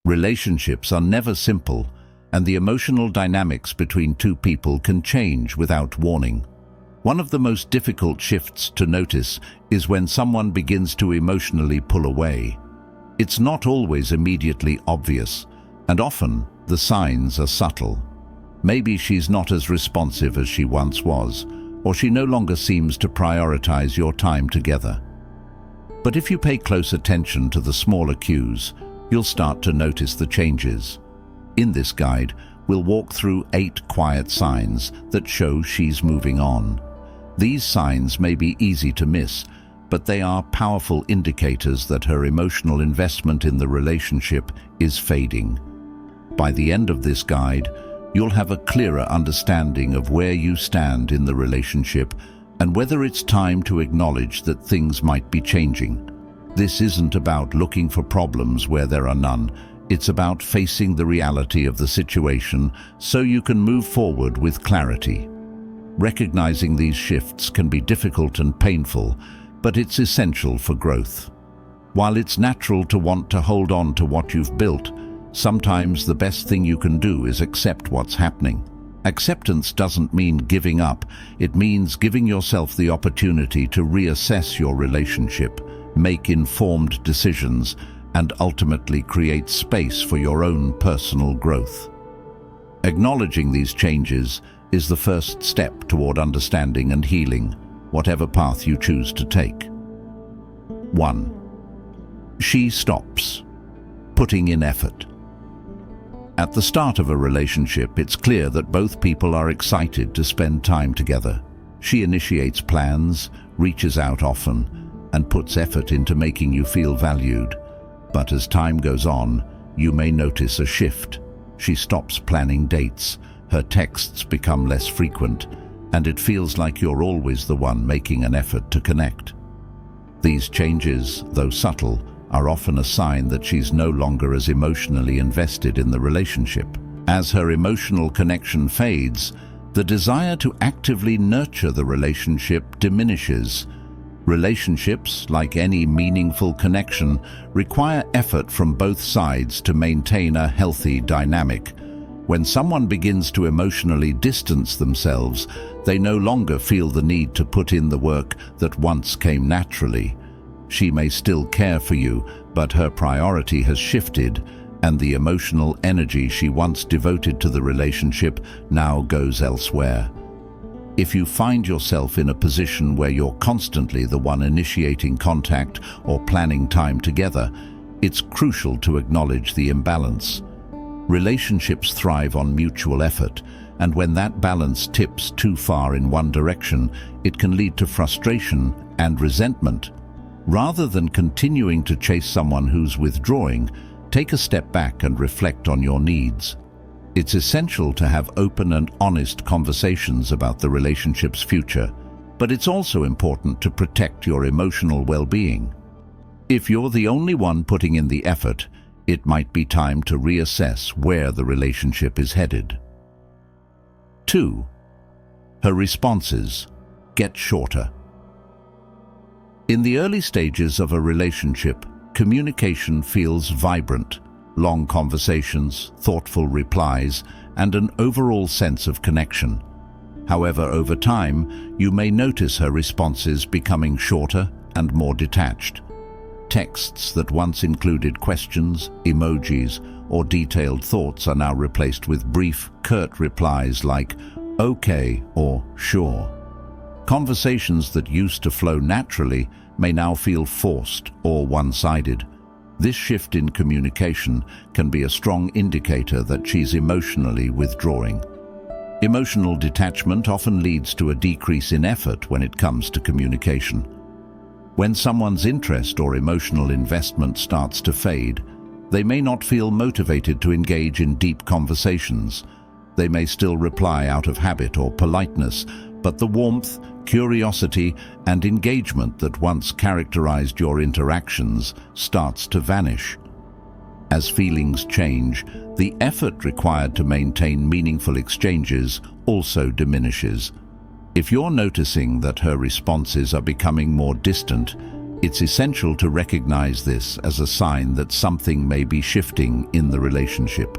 Relationships are never simple, and the emotional dynamics between two people can change without warning. One of the most difficult shifts to notice is when someone begins to emotionally pull away. It's not always immediately obvious, and often the signs are subtle. Maybe she's not as responsive as she once was, or she no longer seems to prioritize your time together. But if you pay close attention to the smaller cues, you'll start to notice the changes. In this guide, we'll walk through 8 quiet signs that show she's moving on. These signs may be easy to miss, but they are powerful indicators that her emotional investment in the relationship is fading. By the end of this guide, you'll have a clearer understanding of where you stand in the relationship and whether it's time to acknowledge that things might be changing. This isn't about looking for problems where there are none. It's about facing the reality of the situation so you can move forward with clarity. Recognizing these shifts can be difficult and painful, but it's essential for growth. While it's natural to want to hold on to what you've built, sometimes the best thing you can do is accept what's happening. Acceptance doesn't mean giving up. It means giving yourself the opportunity to reassess your relationship, make informed decisions, and ultimately create space for your own personal growth. Acknowledging these changes is the first step toward understanding and healing, whatever path you choose to take. 1. She stops putting in effort. At the start of a relationship, it's clear that both people are excited to spend time together. She initiates plans, reaches out often, and puts effort into making you feel valued. But as time goes on, you may notice a shift. She stops planning dates, her texts become less frequent, and it feels like you're always the one making an effort to connect. These changes, though subtle, are often a sign that she's no longer as emotionally invested in the relationship. As her emotional connection fades, the desire to actively nurture the relationship diminishes. Relationships, like any meaningful connection, require effort from both sides to maintain a healthy dynamic. When someone begins to emotionally distance themselves, they no longer feel the need to put in the work that once came naturally. She may still care for you, but her priority has shifted, and the emotional energy she once devoted to the relationship now goes elsewhere. If you find yourself in a position where you're constantly the one initiating contact or planning time together, it's crucial to acknowledge the imbalance. Relationships thrive on mutual effort, and when that balance tips too far in one direction, it can lead to frustration and resentment. Rather than continuing to chase someone who's withdrawing, take a step back and reflect on your needs. It's essential to have open and honest conversations about the relationship's future, but it's also important to protect your emotional well-being. If you're the only one putting in the effort, it might be time to reassess where the relationship is headed. 2. Her responses get shorter. In the early stages of a relationship, communication feels vibrant. Long conversations, thoughtful replies, and an overall sense of connection. However, over time, you may notice her responses becoming shorter and more detached. Texts that once included questions, emojis, or detailed thoughts are now replaced with brief, curt replies like "okay" or "sure." Conversations that used to flow naturally may now feel forced or one-sided. This shift in communication can be a strong indicator that she's emotionally withdrawing. Emotional detachment often leads to a decrease in effort when it comes to communication. When someone's interest or emotional investment starts to fade, they may not feel motivated to engage in deep conversations. They may still reply out of habit or politeness, but the warmth, curiosity, and engagement that once characterized your interactions starts to vanish. As feelings change, the effort required to maintain meaningful exchanges also diminishes. If you're noticing that her responses are becoming more distant, It's essential to recognize this as a sign that something may be shifting in the relationship.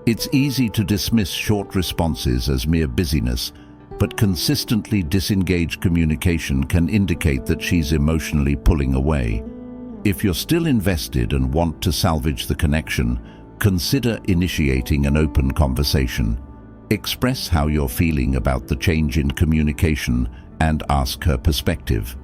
It's easy to dismiss short responses as mere busyness, but consistently disengaged communication can indicate that she's emotionally pulling away. If you're still invested and want to salvage the connection, consider initiating an open conversation. Express how you're feeling about the change in communication and ask her perspective.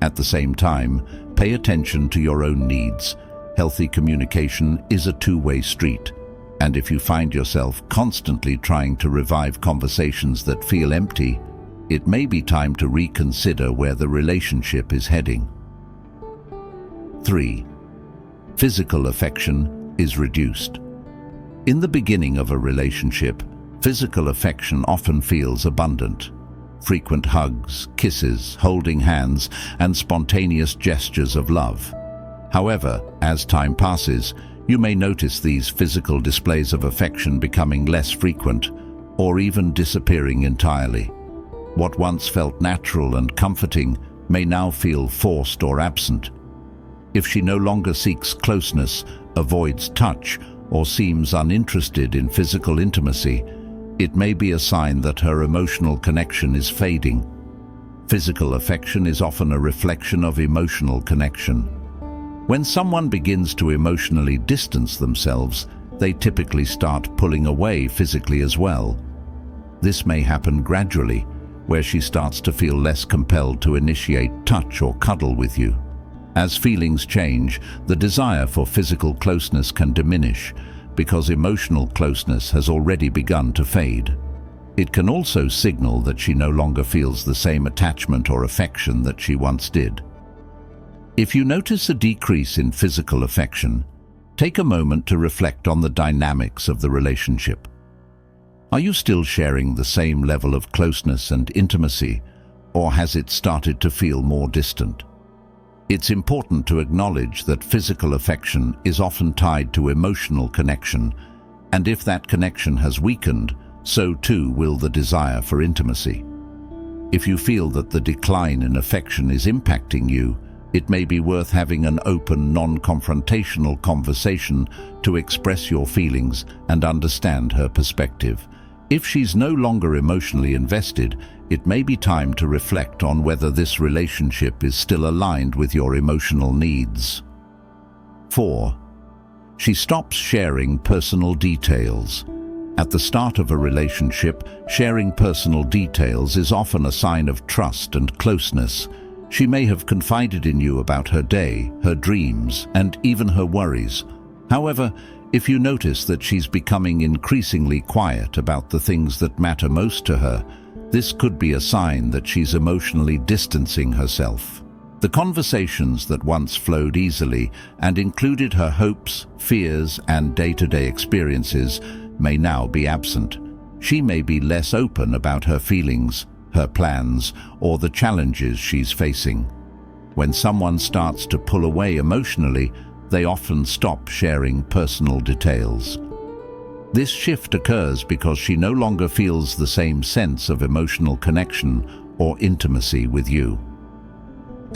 At the same time, pay attention to your own needs. Healthy communication is a two-way street, and if you find yourself constantly trying to revive conversations that feel empty, it may be time to reconsider where the relationship is heading. 3. Physical affection is reduced. In the beginning of a relationship, physical affection often feels abundant. Frequent hugs, kisses, holding hands, and spontaneous gestures of love. However, as time passes, you may notice these physical displays of affection becoming less frequent or even disappearing entirely. What once felt natural and comforting may now feel forced or absent. If she no longer seeks closeness, avoids touch, or seems uninterested in physical intimacy, it may be a sign that her emotional connection is fading. Physical affection is often a reflection of emotional connection. When someone begins to emotionally distance themselves, they typically start pulling away physically as well. This may happen gradually, where she starts to feel less compelled to initiate touch or cuddle with you. As feelings change, the desire for physical closeness can diminish, because emotional closeness has already begun to fade. It can also signal that she no longer feels the same attachment or affection that she once did. If you notice a decrease in physical affection, take a moment to reflect on the dynamics of the relationship. Are you still sharing the same level of closeness and intimacy, or has it started to feel more distant? It's important to acknowledge that physical affection is often tied to emotional connection, and if that connection has weakened, so too will the desire for intimacy. If you feel that the decline in affection is impacting you, it may be worth having an open, non-confrontational conversation to express your feelings and understand her perspective. If she's no longer emotionally invested, it may be time to reflect on whether this relationship is still aligned with your emotional needs. 4. She stops sharing personal details. At the start of a relationship, sharing personal details is often a sign of trust and closeness. She may have confided in you about her day, her dreams, and even her worries. However, if you notice that she's becoming increasingly quiet about the things that matter most to her, this could be a sign that she's emotionally distancing herself. The conversations that once flowed easily and included her hopes, fears, and day-to-day experiences may now be absent. She may be less open about her feelings, her plans, or the challenges she's facing. When someone starts to pull away emotionally, they often stop sharing personal details. This shift occurs because she no longer feels the same sense of emotional connection or intimacy with you.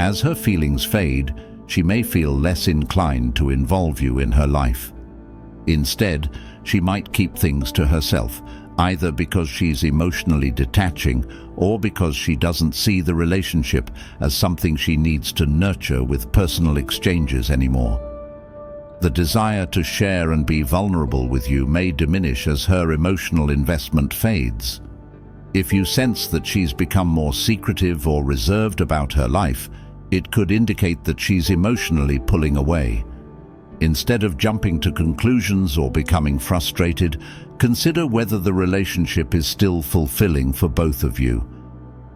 As her feelings fade, she may feel less inclined to involve you in her life. Instead, she might keep things to herself, either because she's emotionally detaching or because she doesn't see the relationship as something she needs to nurture with personal exchanges anymore. The desire to share and be vulnerable with you may diminish as her emotional investment fades. If you sense that she's become more secretive or reserved about her life, it could indicate that she's emotionally pulling away. Instead of jumping to conclusions or becoming frustrated, consider whether the relationship is still fulfilling for both of you.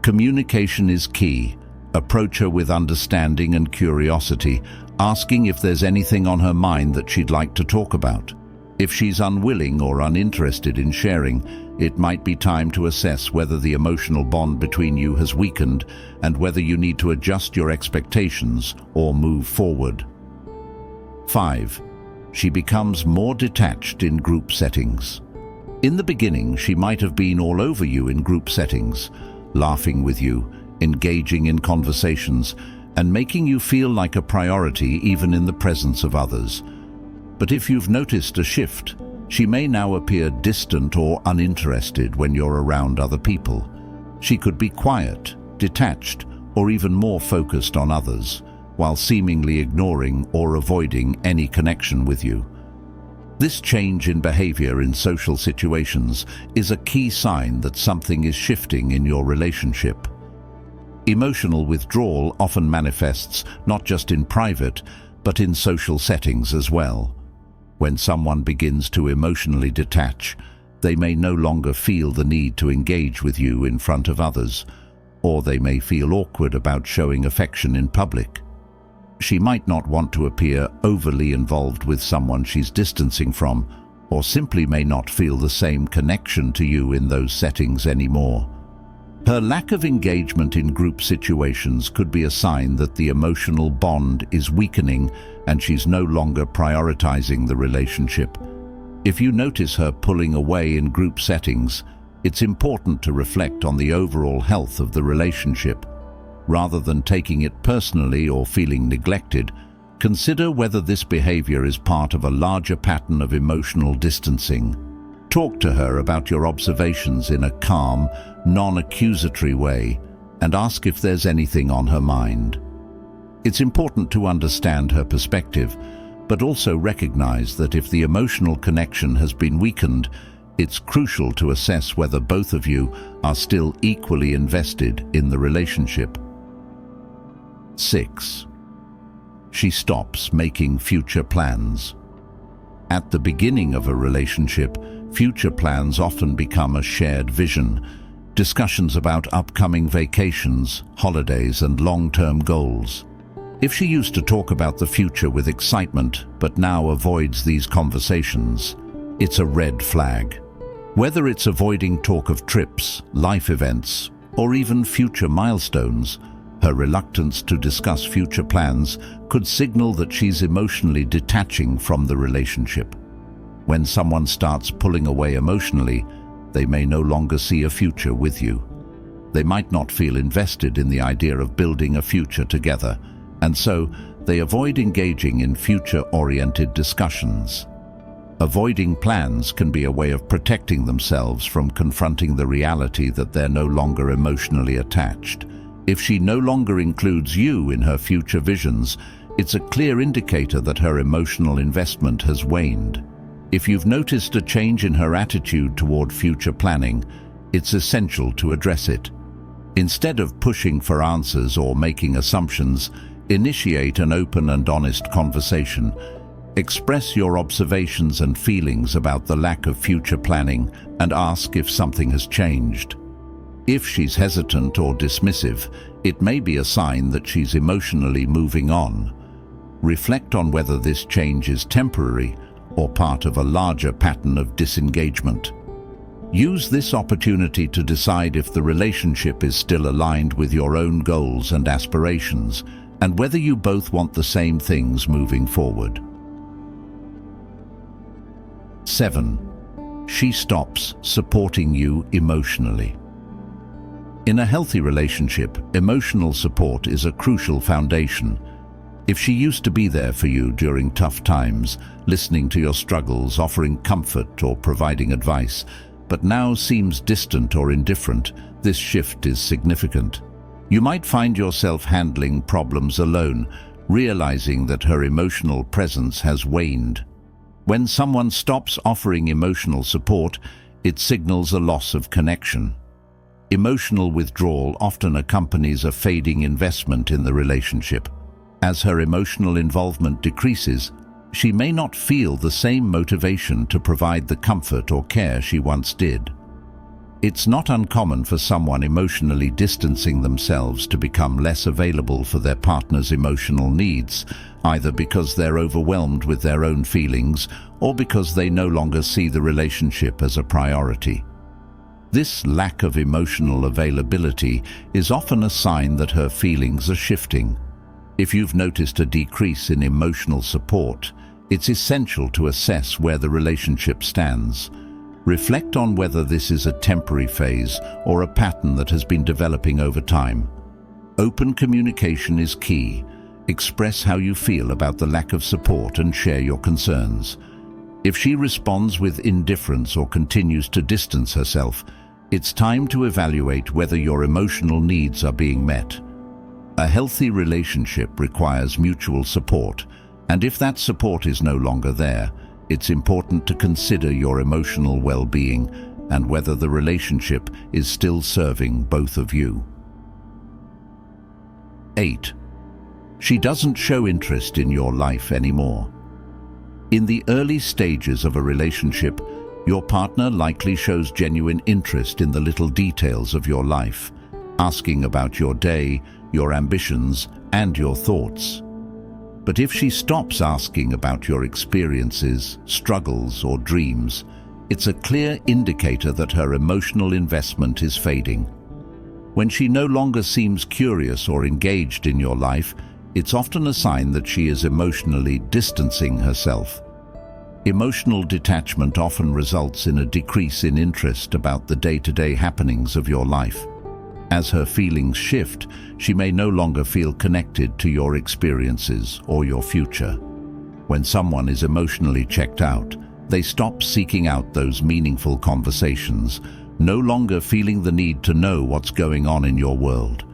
Communication is key. Approach her with understanding and curiosity, asking if there's anything on her mind that she'd like to talk about. If she's unwilling or uninterested in sharing, it might be time to assess whether the emotional bond between you has weakened and whether you need to adjust your expectations or move forward. 5. She becomes more detached in group settings. In the beginning, she might have been all over you in group settings, laughing with you, engaging in conversations, and making you feel like a priority even in the presence of others. But if you've noticed a shift, she may now appear distant or uninterested when you're around other people. She could be quiet, detached, or even more focused on others, while seemingly ignoring or avoiding any connection with you. This change in behavior in social situations is a key sign that something is shifting in your relationship. Emotional withdrawal often manifests not just in private, but in social settings as well. When someone begins to emotionally detach, they may no longer feel the need to engage with you in front of others, or they may feel awkward about showing affection in public. She might not want to appear overly involved with someone she's distancing from, or simply may not feel the same connection to you in those settings anymore. Her lack of engagement in group situations could be a sign that the emotional bond is weakening and she's no longer prioritizing the relationship. If you notice her pulling away in group settings, it's important to reflect on the overall health of the relationship. Rather than taking it personally or feeling neglected, consider whether this behavior is part of a larger pattern of emotional distancing. Talk to her about your observations in a calm, non-accusatory way and ask if there's anything on her mind. It's important to understand her perspective, but also recognize that if the emotional connection has been weakened, it's crucial to assess whether both of you are still equally invested in the relationship. 6. She stops making future plans. At the beginning of a relationship, future plans often become a shared vision. Discussions about upcoming vacations, holidays, and long-term goals. If she used to talk about the future with excitement, but now avoids these conversations, it's a red flag. Whether it's avoiding talk of trips, life events, or even future milestones, her reluctance to discuss future plans could signal that she's emotionally detaching from the relationship. When someone starts pulling away emotionally, they may no longer see a future with you. They might not feel invested in the idea of building a future together, and so they avoid engaging in future-oriented discussions. Avoiding plans can be a way of protecting themselves from confronting the reality that they're no longer emotionally attached. If she no longer includes you in her future visions, it's a clear indicator that her emotional investment has waned. If you've noticed a change in her attitude toward future planning, it's essential to address it. Instead of pushing for answers or making assumptions, initiate an open and honest conversation. Express your observations and feelings about the lack of future planning and ask if something has changed. If she's hesitant or dismissive, it may be a sign that she's emotionally moving on. Reflect on whether this change is temporary or part of a larger pattern of disengagement. Use this opportunity to decide if the relationship is still aligned with your own goals and aspirations, and whether you both want the same things moving forward. 7. She stops supporting you emotionally. In a healthy relationship, emotional support is a crucial foundation. If she used to be there for you during tough times, listening to your struggles, offering comfort or providing advice, but now seems distant or indifferent, this shift is significant. You might find yourself handling problems alone, realizing that her emotional presence has waned. When someone stops offering emotional support, it signals a loss of connection. Emotional withdrawal often accompanies a fading investment in the relationship. As her emotional involvement decreases, she may not feel the same motivation to provide the comfort or care she once did. It's not uncommon for someone emotionally distancing themselves to become less available for their partner's emotional needs, either because they're overwhelmed with their own feelings or because they no longer see the relationship as a priority. This lack of emotional availability is often a sign that her feelings are shifting. If you've noticed a decrease in emotional support, it's essential to assess where the relationship stands. Reflect on whether this is a temporary phase or a pattern that has been developing over time. Open communication is key. Express how you feel about the lack of support and share your concerns. If she responds with indifference or continues to distance herself, it's time to evaluate whether your emotional needs are being met. A healthy relationship requires mutual support, and if that support is no longer there, it's important to consider your emotional well-being and whether the relationship is still serving both of you. 8. She doesn't show interest in your life anymore. In the early stages of a relationship, your partner likely shows genuine interest in the little details of your life, asking about your day, your ambitions, and your thoughts. But if she stops asking about your experiences, struggles, or dreams, it's a clear indicator that her emotional investment is fading. When she no longer seems curious or engaged in your life, it's often a sign that she is emotionally distancing herself. Emotional detachment often results in a decrease in interest about the day-to-day happenings of your life. As her feelings shift, she may no longer feel connected to your experiences or your future. When someone is emotionally checked out, they stop seeking out those meaningful conversations, no longer feeling the need to know what's going on in your world.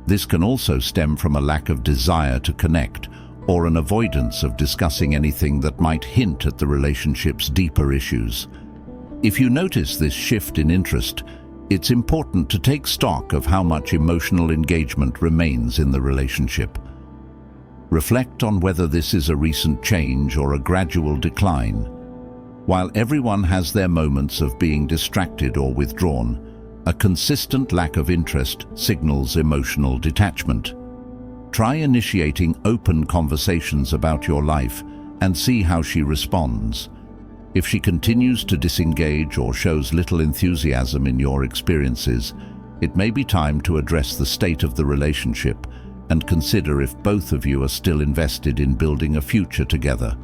This can also stem from a lack of desire to connect or an avoidance of discussing anything that might hint at the relationship's deeper issues. If you notice this shift in interest, it's important to take stock of how much emotional engagement remains in the relationship. Reflect on whether this is a recent change or a gradual decline. While everyone has their moments of being distracted or withdrawn, a consistent lack of interest signals emotional detachment. Try initiating open conversations about your life and see how she responds. If she continues to disengage or shows little enthusiasm in your experiences, it may be time to address the state of the relationship and consider if both of you are still invested in building a future together.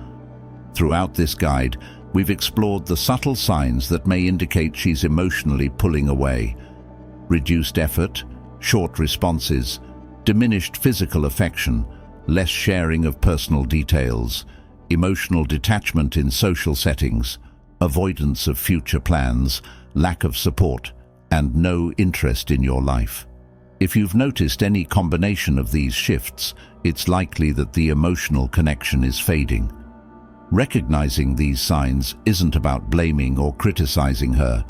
Throughout this guide, we've explored the subtle signs that may indicate she's emotionally pulling away. Reduced effort, short responses, diminished physical affection, less sharing of personal details, emotional detachment in social settings, avoidance of future plans, lack of support, and no interest in your life. If you've noticed any combination of these shifts, it's likely that the emotional connection is fading. Recognizing these signs isn't about blaming or criticizing her.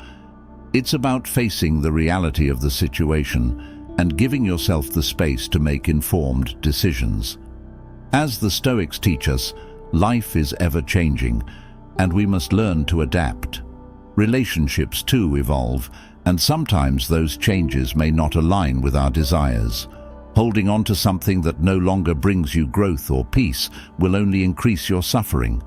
It's about facing the reality of the situation and giving yourself the space to make informed decisions. As the Stoics teach us, life is ever-changing, and we must learn to adapt. Relationships too evolve, and sometimes those changes may not align with our desires. Holding on to something that no longer brings you growth or peace will only increase your suffering.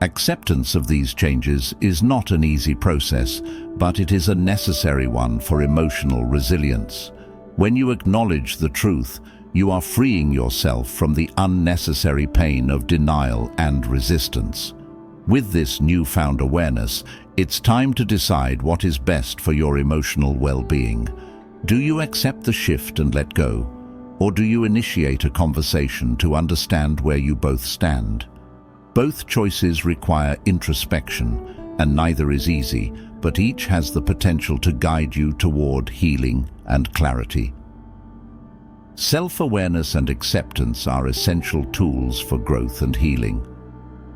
Acceptance of these changes is not an easy process, but it is a necessary one for emotional resilience. When you acknowledge the truth, you are freeing yourself from the unnecessary pain of denial and resistance. With this newfound awareness, it's time to decide what is best for your emotional well-being. Do you accept the shift and let go, or do you initiate a conversation to understand where you both stand? Both choices require introspection, and neither is easy, but each has the potential to guide you toward healing and clarity. Self-awareness and acceptance are essential tools for growth and healing.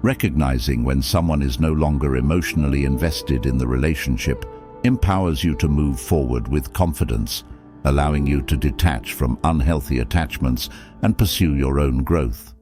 Recognizing when someone is no longer emotionally invested in the relationship empowers you to move forward with confidence, allowing you to detach from unhealthy attachments and pursue your own growth.